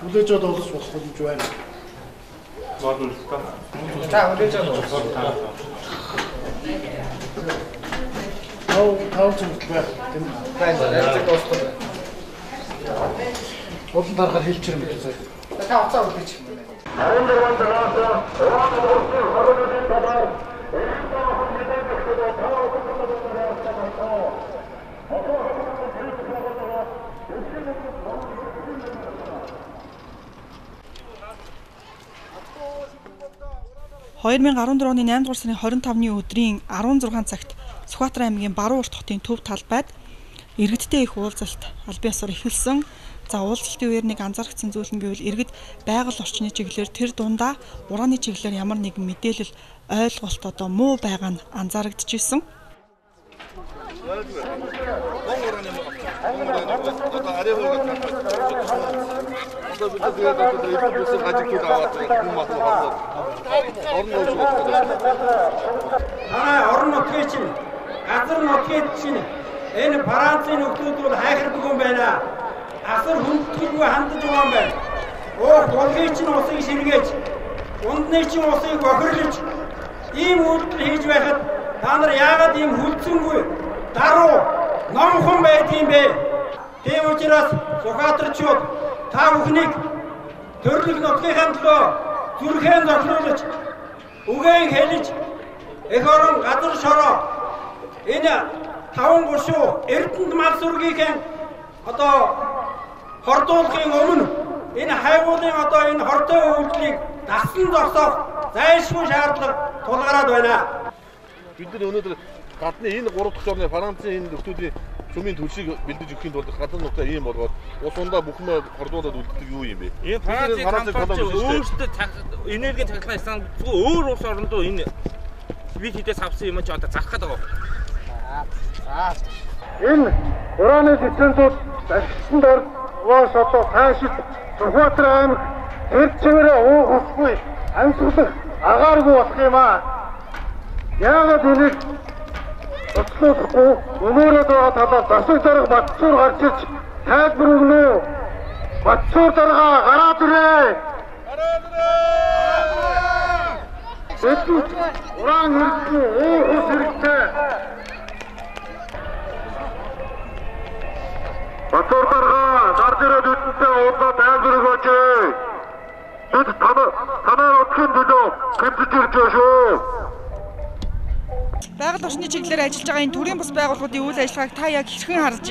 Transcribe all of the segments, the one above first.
Хүлээж авах болох боломж байна. За хүлээж авах. Тав зүгтбай. Байна. Яг дуустал. Болон дарахаар хэлж ирэн байх сая. Та уцаа үлдээч юм байна. 16-нд нааса Уран улсын хоригдын талаар оны 8 дугаар сарын 25-ны өдрийн 16 цагт Сүхбаатар аймгийн Баруун урт хотын төв талбайд иргэдтэй их уулзалт аль бие асар эхэлсэн. За уулзалтын үеэр нэг анзаарчихсан зүйл нь гэвэл иргэд байгаль орчны чиглэлээр тэр дундаа ураны чиглэлээр ямар нэгэн мэдээлэл ойлголт одоо муу байгаа нь анзаарэгдэжсэн. Орон нутгийн чинь газар нутгийн чинь энэ Францын нөхдүүд бол хайхардаг юм байна. Асар хүндэтгэлгүй хандаж байгаа юм байна. Болгын чинь усыг сэргээж, ундны чинь усыг бохирлж, ийм үйлдэл хийж байхад та нар яагаад ийм хүлцэнгүй даруу номхон байдığım бэ? Тийм учраас Сүхбаатарчууд та бүхнийг төрлөх нутгийн төлөө зүрхэн зохируулж, үгэн хэлж, эх орон газар шороо энэ таван гушуу Эрдэнэт мал сүргийнхээ одоо хордуулахын өмнө энэ хайгуулын одоо энэ хортой үйлдэлийг дасан зогсоох зайлшгүй шаардлага тулгараад байна. Бид нар өнөөдөр гадны энэ 3 дахь орны Францын энэ нөхдүүдийн цөмийн төлшийг бэлдэж өгөхийн тулд гадар нутгаа ийм болгоод усундаа бүхнээ хордуулаад үлддэг юу юм бэ? Энэ Францын компани өөрсдөө энергийн цахилгаан станц зүгээр өөр улс орондоо энэ бид хідээс авсан юм чи одоо зарах гэдэг байна. Энэ ураны лицензууд ашигласан дор уус одоо цаашид Сүхбаатар аймаг тэр чигээрээ уухсгүй амьсгалах агааргүй болох юм аа. Яагаад энийг бодлоохгүй өмөрөд байгаа талаар засаг дарга Батцуур гарч ирж тайлбар өгнө үү? Батцуур дарга гараад ирээ. Эцэг уран хэрэглээ уухс хэрэгтэй. Батцуур дарга гарч ирээд үтэнтэй уулзаад тайлбар өгөөч. Бид танаа утгын төлөө хэмжиж ирж байна шүү. Байгаль орчны чиглэлээр ажиллаж байгаа энэ төрийн бус байгууллагуудын үйл ажиллагааг та яг хэрхэн харж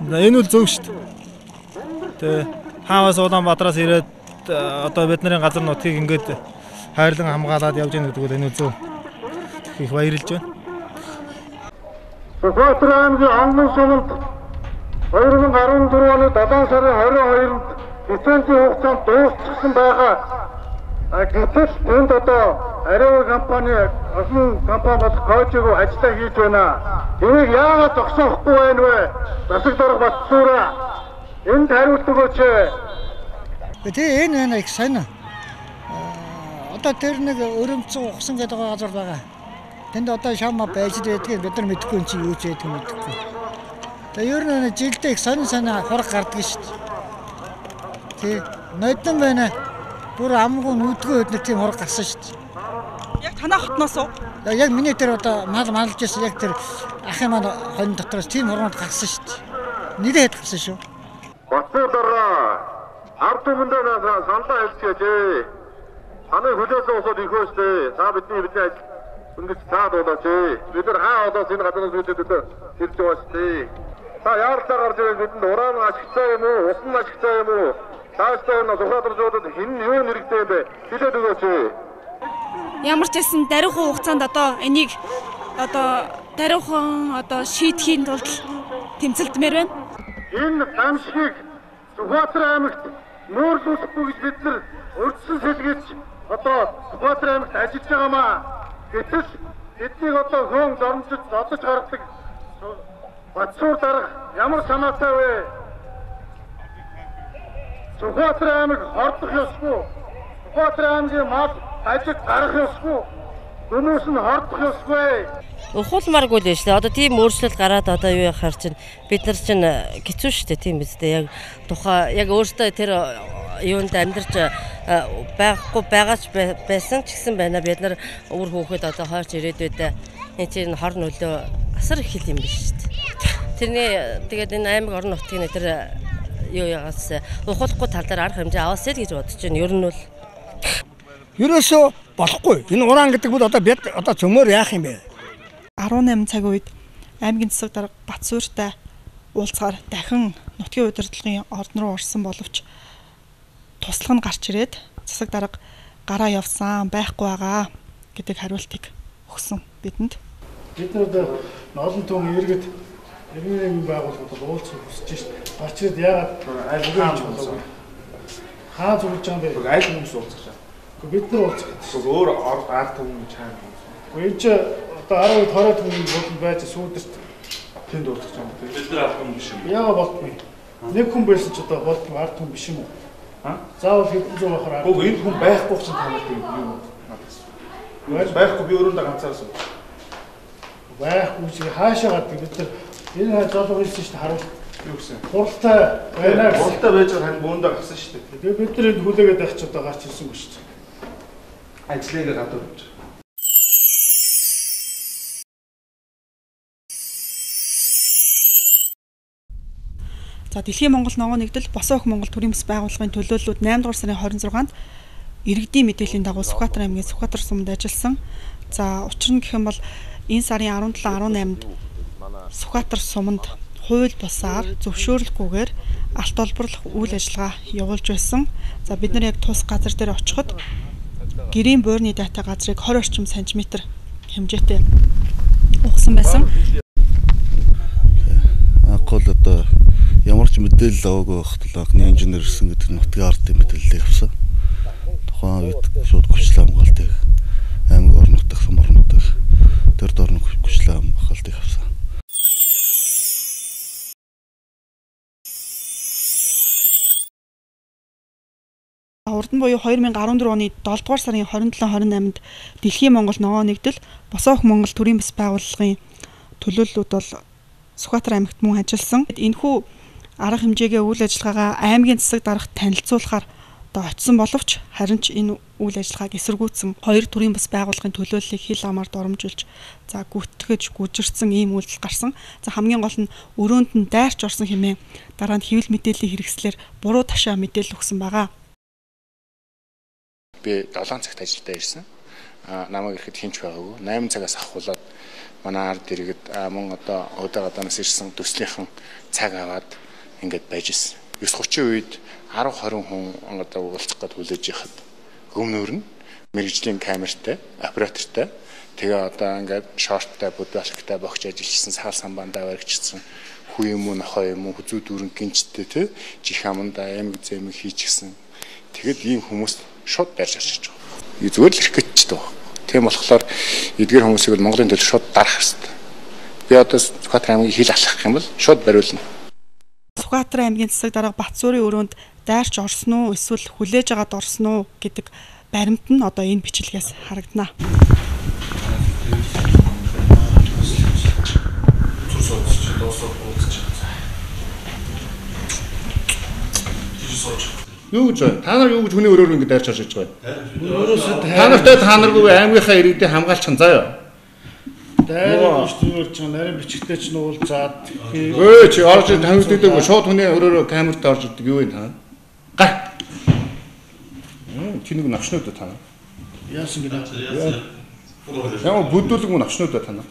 байна? Энэ үл зөв шүү дээ. Тэгээ хааваас Улаанбаатараас ирээд одоо бидний газар нутгийг ингээд хайрлан хамгаалаад явж байгаа гэдэг нь энэ үл зөв. Их баярлж байна. Сүхбаатар аймгийн Онгон суманд 2014 оны 7 сарын 22-нд лицензийн хугацаанд дуусчихсан байгаа. Гэтэл энд одоо ариун компани олон компани болох Кожиго ажиллаа хийж байна. Энийг яагаад зогсоохгүй байна вэ? Засаг дарга Батцуураа энд хариулт өгөөч. Тэгээ энэ их сайн. Одоо тэр нэг өрөмцөн ухсан гэдэг газар байгаа. Тэнд одоо шам байж байдгийг бид нар мэдэхгүй юм чи юу ч яддаг мэдэхгүй. Тэгээ ер нь жилдээ их сонин хураг гардаг шүү дээ. Тэг нодон байна. Бүр амгүй нүдгөө өднөр тийм хураг гарсан шүү дээ. Яг танаа хотноос уу? Яг миний тэр одоо малж байсан яг тэр ахын маань хонь дотроос тийм хургууд гарсан шүү дээ. Нэрээд гарсан шүү. Батцуураа ард түмэндээ саналаа хэлчихээч. Танай хүлээсэн усууд их өстэй. Та бидний ажил өнгөц цаад болооч. Бид нар хаа одоос энэ газраас үүдээ хэлж байгаа шүү дээ. Та яарлаа гарч ирээд бидэнд уран ашигтай юм уу? Усан ашигтай юм уу? Тааштай энэ Сүхбаатарчуудад хэн юу нэрэгтэй юм бэ? Хэлээд өгөөч. ямар ч байсан даруйхан хугацаанд одоо энийг одоо даруйхан одоо шийдэхийн тулд тэмцэлдмээр байна. Энэ дамжгийг Сүхбаатар аймагт нөөрлүүлэхгүй гэж бид нар урьдчилан сэлгэж одоо Сүхбаатар аймагт ажиллаж байгаамаа. Гэтэл эднийг одоо хөөн дормжид зодож гаргадаг Батсуур дарга ямар санаатай вэ? Сүхбаатар аймаг хордох ёсгүй. Сүхбаатар аймгийн мал ажиг гарах ёсгүй. Өнөөс нь хордох ёсгүй. Ухуулмааргүй л шүү дээ. Одоо тийм өөрчлөлт гараад одоо юу яхаар чинь бид нар чинь хэцүү шүү дээ. Тийм биз дээ. Яг тухай яг өөртөө тэр юунд амьдарч байхгүй байгаач байсан ч гэсэн байна. Бид нар өөр хүүхэд одоо хойч ирээдүйдээ энэ чинь хор нөлөө асар их юм биш шүү дээ. Тэрний тэгээд энэ аймаг орон нутгийн тэр юу ягаас ухуулахгүй тал дээр арга хэмжээ аваасаа л гэж бодож байна. Ер нь бол ерөөсөө болохгүй. Энэ уран гэдэг бол одоо бид одоо цөмөр яах юм бэ? 18 цагийн үед аймгийн засаг дарга Батсууртай уулзгаар дахин нутгийн удирдлагын ордон руу орсон боловч туслах нь гарч ирээд засаг дарга гараа явсан байхгүй байгаа гэдэг хариултыг өгсөн бидэнд. Бид нар олон түмэн иргэд иргэний байгууллагууд уулзах хүсэж шээ. Гарч ирээд яагаад айлгаж болов? Хаа зүгж байгаа юм бэ? Айл хүмүүс уулзах шээ. Бид нар уулзах. Өөр ард түмэн чаана. Энд ч одоо 10 20 түмэн бол байж сүүдэрт тэнд уулзах юм. Бид нар ард түмэн биш юм. Яагаад болтгүй? Нэг хүн байсан ч одоо болтгүй ард түмэн биш юм уу? Заавал хэдэн зуун байхаар Бог энэ хүн байхгүй ч танаад юм юм. Байхгүй би өөрөндөө ганцаарсан. Байхгүй чи хаашаа гадаг бид нар энэ жолоо хэлсэн шүү дээ харуул. Юу гэсэн? Хуралтай байна. Хуралтай байж байгаа харин бөөндөө гарсан шүү дээ. Тэгээ бид нар энд хүлээгээд авч одоо гарч ирсэнгүй шүү дээ. Ажлыг гадуур. За Дэлхийн Монгол ногоо нэгдэл Босоо өх Монгол төрийн бас байгууллагын төлөөллүүд 8 дугаар сарын 26-нд иргэдийн мэдээллийн дагуу Сүхбаатар аймгийн Сүхбаатар суманд ажилласан. За учир нь гэх юм бол энэ сарын 17 18-нд Сүхбаатар суманд хууль бусаар зөвшөөрлөхгүйгээр алт олборлох үйл ажиллагаа явуулж байсан. За бид нар яг тус газар дээр очиход гэрийн буйрны дата газрыг 20 орчим сантиметр хэмжээтэй угсан байсан. Акол одоо ямар ч мэдээлэл аваагүй байхад л анхны инженер ирсэн гэдэг нутгийн ардын мэдээлэл авсан. Тухайн үед шууд хүчлээ хамгаалтыг аймаг орон нутгийн сум орон нутгийн тэр дорн хүчлээ хамгаалтыг авсан. Урдан буюу 2014 оны 7 дугаар сарын 27-28-нд Дэлхийн Монгол ногоо нэгдэл Босоо өх Монгол төрийн бас байгууллагын төлөөллүүд бол Сүхбаатар аймагт мөн ажилласан. Энэхүү арга хэмжээгээ үйл ажиллагаагаа аймгийн засаг даргад танилцуулахаар одоо очсон боловч харин ч энэ үйл ажиллагааг эсэргүүцсэн хоёр төрийн бас байгууллагын төлөөллийг хил амаар доромжилж за гүтгэж гүжирсэн ийм үйлдэл гарсан. За хамгийн гол нь өрөөнд нь дайрч орсон хэмээн дараа нь хэвлэл мэдээллийн хэрэгслэр буруу ташаа мэдээлэл өгсөн байгаа. Би 7 цагт ажилдаа ирсэн. Намайг ирэхэд хинч байгаагүй. 8 цагаас ахуулаад манай ард иргэд мөн одоо өдөө гадаанаас ирсэн төслийнхэн цаг аваад ингээд байж ирсэн. 9:30 үед 10-20 хүн одоо уулзах гээд хүлээж яхад өмнөр нь мэрэгжлийн камертай, оператортай тэгээ одоо ингээд шорттай, будбаштай богч ажиллажсэн саал самбандаа баригдчихсан хүү юм уу, нохоо юм уу, хүзүү дүүрэн гинжтэй те чих аманда аймаг зэмэг хийчихсэн. Тэгэд ийм хүмүүс шууд дайрч очиж байгаа. Зүгээр л ирэх гэж байгаа. Тийм болохоор эдгээр хүмүүсийг бол Монголын төлөө шууд дарах хэрэгтэй. Би одоо Сүхбаатар аймгийг хил алхах юм бол шууд бариулна. Сүхбаатар аймгийн засаг дарга Батсуурын өрөөнд дайрч орсон уу эсвэл хүлээж агаад орсон уу гэдэг баримт нь одоо энэ бичлэгээс харагдана. Юу гэж та нар юу гэж хүний өрөөр ингэ дайрч орж иж байгаа юм? Та наргүй аймгийнхаа иргэдийг хамгаалчихсан заяа. Дайрч зүгээр ч нарийн бичгтээ ч нуулзаад өө чи орж тавьдаг шууд хүний өрөөрөө камерт орж ирдэг юу вэ та? Гай. Чиний навчнууд та нар. Яасан гэдэг. Яа бүдүүлэг мөн навчнууд та нар.